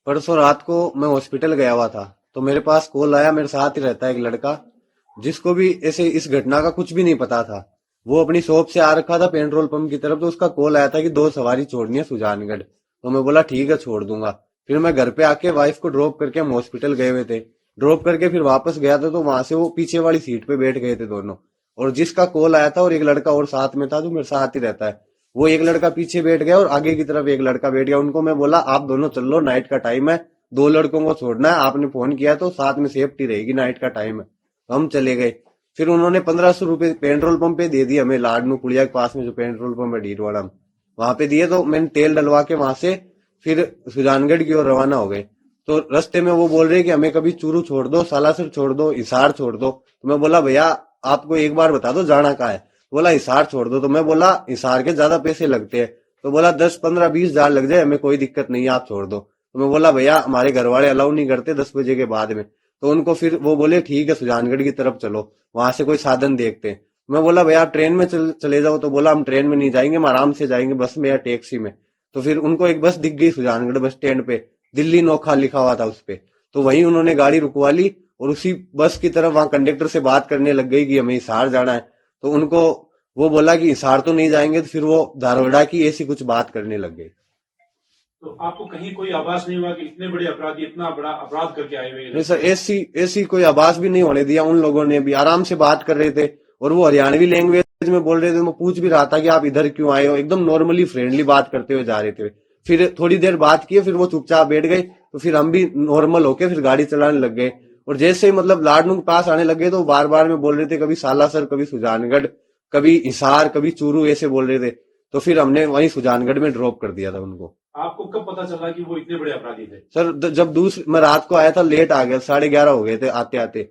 परसों रात को मैं हॉस्पिटल गया हुआ था, तो मेरे पास कॉल आया। मेरे साथ ही रहता है एक लड़का, जिसको भी ऐसे इस घटना का कुछ भी नहीं पता था। वो अपनी शॉप से आ रखा था पेट्रोल पंप की तरफ, तो उसका कॉल आया था कि 2 सवारी छोड़नी है सुजानगढ़। तो मैं बोला ठीक है, छोड़ दूंगा। फिर मैं घर पे आके वाइफ को ड्रॉप करके हम हॉस्पिटल गए हुए थे। ड्रॉप करके फिर वापस गया था, तो वहां से वो पीछे वाली सीट पे बैठ गए थे दोनों। और जिसका कॉल आया था और एक लड़का और साथ में था जो मेरे साथ ही रहता है, वो एक लड़का पीछे बैठ गया और आगे की तरफ एक लड़का बैठ गया। उनको मैं बोला आप दोनों चल लो, नाइट का टाइम है, 2 लड़कों को छोड़ना है, आपने फोन किया तो साथ में सेफ्टी रहेगी, नाइट का टाइम है। तो हम चले गए। फिर उन्होंने 1500 रुपए पेट्रोल पंप पे दे दिए हमें, लाडनू पुलिया के पास में जो पेट्रोल पंप है डीडवाड़ा में, वहां पे दिए। तो मैंने तेल डलवा के वहां से फिर सुजानगढ़ की ओर रवाना हो गए। तो रास्ते में वो बोल रहे कि हमें कभी चूरू छोड़ दो, सालासर छोड़ दो, हिसार छोड़ दो। तो मैं बोला भैया आपको एक बार बता दो जाना कहाँ है। बोला हिसार छोड़ दो। तो मैं बोला हिसार के ज्यादा पैसे लगते हैं। तो बोला 10, 15, 20 हजार लग जाए, हमें कोई दिक्कत नहीं है, आप छोड़ दो। तो मैं बोला भैया हमारे घर वाले अलाउ नहीं करते 10 बजे के बाद में। तो उनको फिर वो बोले ठीक है सुजानगढ़ की तरफ चलो, वहां से कोई साधन देखते हैं। मैं बोला भैया आप ट्रेन में चले जाओ। तो बोला हम ट्रेन में नहीं जाएंगे, हम आराम से जाएंगे बस में या टैक्सी में। तो फिर उनको एक बस दिख गई सुजानगढ़ बस स्टैंड पे, दिल्ली नोखा लिखा हुआ था उस पे। तो वहीं उन्होंने गाड़ी रुकवा ली और उसी बस की तरफ वहां कंडक्टर से बात करने लग गई कि हमें हिसार जाना है। तो उनको वो बोला कि हिसार तो नहीं जाएंगे, तो फिर वो धारवाड़ा की ऐसी कुछ बात करने लग गई। तो आपको कहीं कोई आभास नहीं हुआ कि इतने बड़े अपराधी इतना बड़ा अपराध करके आए हुए हैं नहीं सर, रास्ते में? ऐसी ऐसी कोई आवाज भी नहीं होने दिया। उन लोगों ने भी आराम से बात कर रहे थे और वो हरियाणवी लैंग्वेज में बोल रहे थे। मैं पूछ भी रहा था कि आप इधर क्यों आए हो, एकदम नॉर्मली फ्रेंडली बात करते हुए जा रहे थे। फिर थोड़ी देर बात किए, फिर वो चुपचाप बैठ गए। तो फिर हम भी नॉर्मल होके फिर गाड़ी चलाने लग गए। और जैसे ही मतलब लाडनू के पास आने लगे तो बार बार में बोल रहे थे कभी सालासर, कभी सुजानगढ़, कभी हिसार, कभी चूरू, ऐसे बोल रहे थे। तो फिर हमने वहीं सुजानगढ़ में ड्रॉप कर दिया था उनको। आपको कब पता चला कि वो इतने बड़े अपराधी थे? सर जब दूसरे मैं रात को आया था, लेट आ गया, 11:30 हो गए थे आते आते।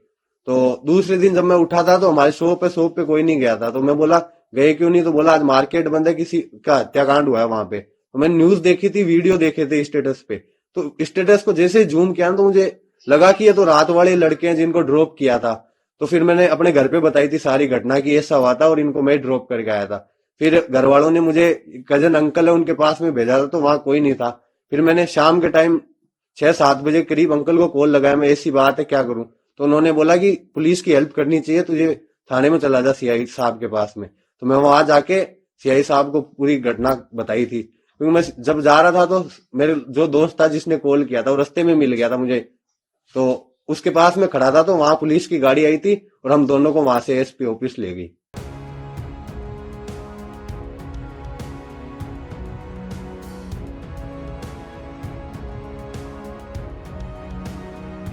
तो दूसरे दिन जब मैं उठा था तो हमारे शॉप पे कोई नहीं गया था। तो मैं बोला गए क्यों नहीं। तो बोला आज मार्केट बंद है, किसी का हत्याकांड हुआ है वहां पे। तो मैंने न्यूज देखी थी, वीडियो देखे थे स्टेटस पे। तो स्टेटस को जैसे ही जूम किया ना, तो मुझे लगा कि ये तो रात वाले लड़के हैं जिनको ड्रॉप किया था। तो फिर मैंने अपने घर पे बताई थी सारी घटना की ऐसा हुआ था और इनको मैं ड्रॉप करके आया था। फिर घर वालों ने मुझे, कजन अंकल है उनके पास में भेजा था, तो वहां कोई नहीं था। फिर मैंने शाम के टाइम 6, 7 बजे करीब अंकल को कॉल लगाया, मैं ऐसी बात है क्या करूं। तो उन्होंने बोला कि पुलिस की हेल्प करनी चाहिए तुझे, थाने में चला जा सीआई साहब के पास में। तो मैं वहां जाके सीआई साहब को पूरी घटना बताई थी। क्योंकि मैं जब जा रहा था तो मेरे जो दोस्त था जिसने कॉल किया था वो रास्ते में मिल गया था मुझे। तो उसके पास में खड़ा था, तो वहां पुलिस की गाड़ी आई थी और हम दोनों को वहां से एसपी ऑफिस ले गई।